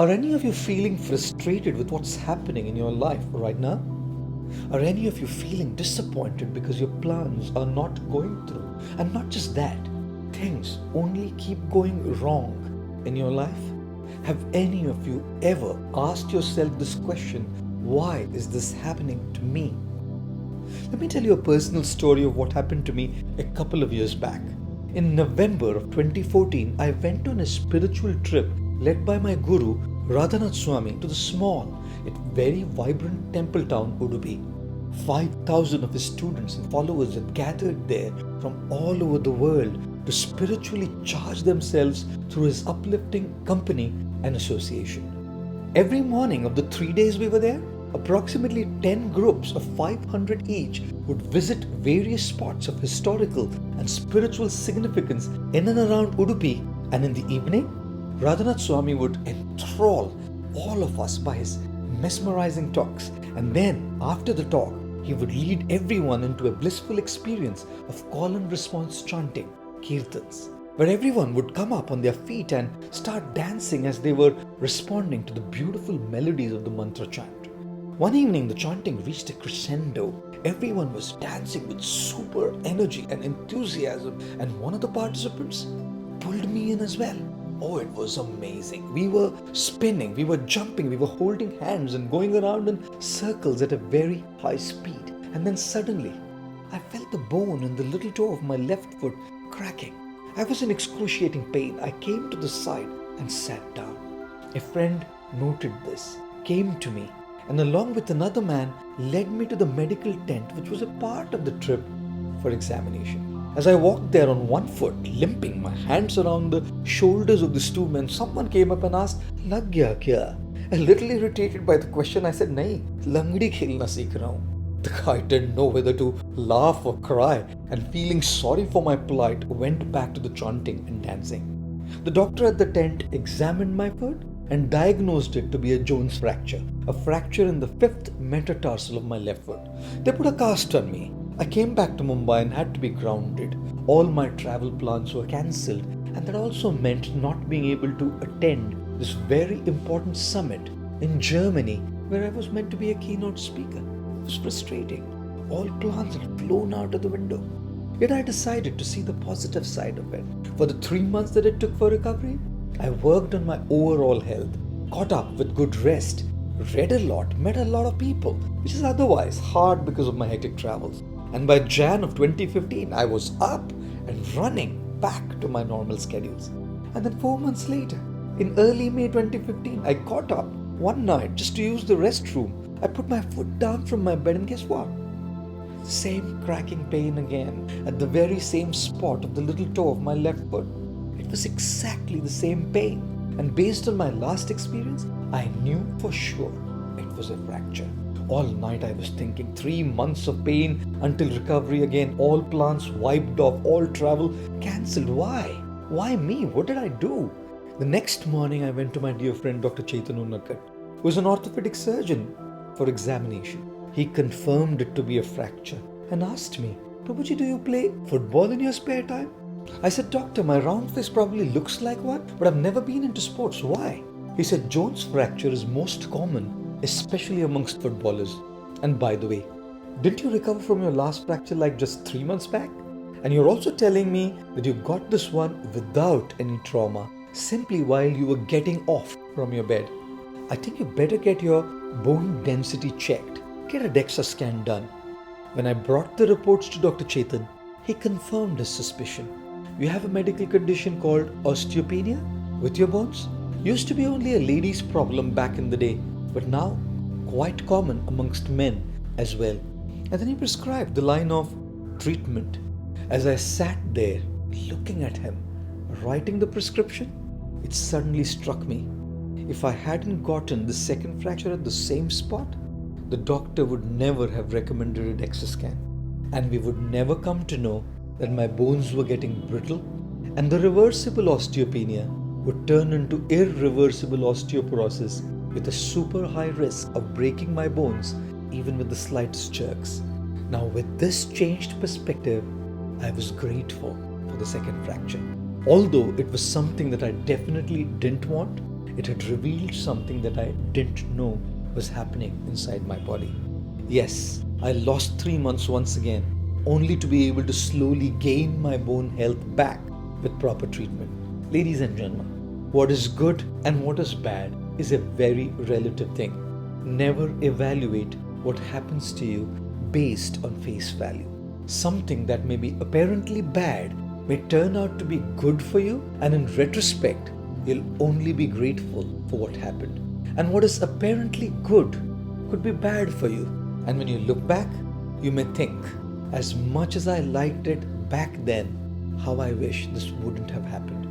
Are any of you feeling frustrated with what's happening in your life right now? Are any of you feeling disappointed because your plans are not going through? And not just that, things only keep going wrong in your life? Have any of you ever asked yourself this question, why is this happening to me? Let me tell you a personal story of what happened to me a couple of years back. In November of 2014, I went on a spiritual trip led by my guru Radhanath Swami to the small yet very vibrant temple town Udupi. 5,000 of his students and followers had gathered there from all over the world to spiritually charge themselves through his uplifting company and association. Every morning of the 3 days we were there, approximately 10 groups of 500 each would visit various spots of historical and spiritual significance in and around Udupi, and in the evening, Radhanath Swami would enthrall all of us by his mesmerizing talks, and then after the talk, he would lead everyone into a blissful experience of call and response chanting, kirtans, where everyone would come up on their feet and start dancing as they were responding to the beautiful melodies of the mantra chant. One evening, the chanting reached a crescendo. Everyone was dancing with super energy and enthusiasm, and one of the participants pulled me in as well. Oh, it was amazing. We were spinning, we were jumping, we were holding hands and going around in circles at a very high speed. And then suddenly, I felt the bone in the little toe of my left foot cracking. I was in excruciating pain. I came to the side and sat down. A friend noted this, came to me, and along with another man led me to the medical tent, which was a part of the trip for examination. As I walked there on one foot, limping, my hands around the shoulders of these two men, someone came up and asked, "Lag gaya kya?" A little irritated by the question, I said, "Nahi, langdi khelna seekh raha hu." The guy didn't know whether to laugh or cry, and feeling sorry for my plight, went back to the chanting and dancing. The doctor at the tent examined my foot and diagnosed it to be a Jones fracture, a fracture in the 5th metatarsal of my left foot. They put a cast on me. I came back to Mumbai and had to be grounded. All my travel plans were cancelled, and that also meant not being able to attend this very important summit in Germany where I was meant to be a keynote speaker. It was frustrating. All plans had flown out of the window. Yet I decided to see the positive side of it. For the 3 months that it took for recovery, I worked on my overall health, caught up with good rest, read a lot, met a lot of people, which is otherwise hard because of my hectic travels. And by Jan of 2015, I was up and running back to my normal schedules. And then 4 months later, in early May 2015, I got up one night just to use the restroom. I put my foot down from my bed and guess what? Same cracking pain again at the very same spot of the little toe of my left foot. It was exactly the same pain. And based on my last experience, I knew for sure it was a fracture. All night I was thinking, 3 months of pain until recovery again, all plans wiped off, all travel cancelled. Why? Why me? What did I do? The next morning I went to my dear friend Dr. Chaitanu Nakat, who is an orthopedic surgeon, for examination. He confirmed it to be a fracture and asked me, "Prabhuji, do you play football in your spare time?" I said, "Doctor, my round face probably looks like one, but I've never been into sports. Why?" He said, "Jones fracture is most common, especially amongst footballers. And by the way, didn't you recover from your last fracture like just 3 months back? And you're also telling me that you got this one without any trauma, simply while you were getting off from your bed. I think you better get your bone density checked. Get a DEXA scan done." When I brought the reports to Dr. Chetan, he confirmed his suspicion. "You have a medical condition called osteopenia with your bones. Used to be only a lady's problem back in the day, but now quite common amongst men as well." And then he prescribed the line of treatment. As I sat there looking at him, writing the prescription, it suddenly struck me. If I hadn't gotten the second fracture at the same spot, the doctor would never have recommended a DEXA scan, and we would never come to know that my bones were getting brittle, and the reversible osteopenia would turn into irreversible osteoporosis with a super high risk of breaking my bones even with the slightest jerks. Now, with this changed perspective, I was grateful for the second fracture. Although it was something that I definitely didn't want, It had revealed something that I didn't know was happening inside my body. Yes, I lost 3 months once again, only to be able to slowly gain my bone health back with proper treatment. Ladies and gentlemen, what is good and what is bad is a very relative thing. Never evaluate what happens to you based on face value. Something that may be apparently bad may turn out to be good for you, and in retrospect, you'll only be grateful for what happened. And what is apparently good could be bad for you. And when you look back, you may think, as much as I liked it back then, how I wish this wouldn't have happened.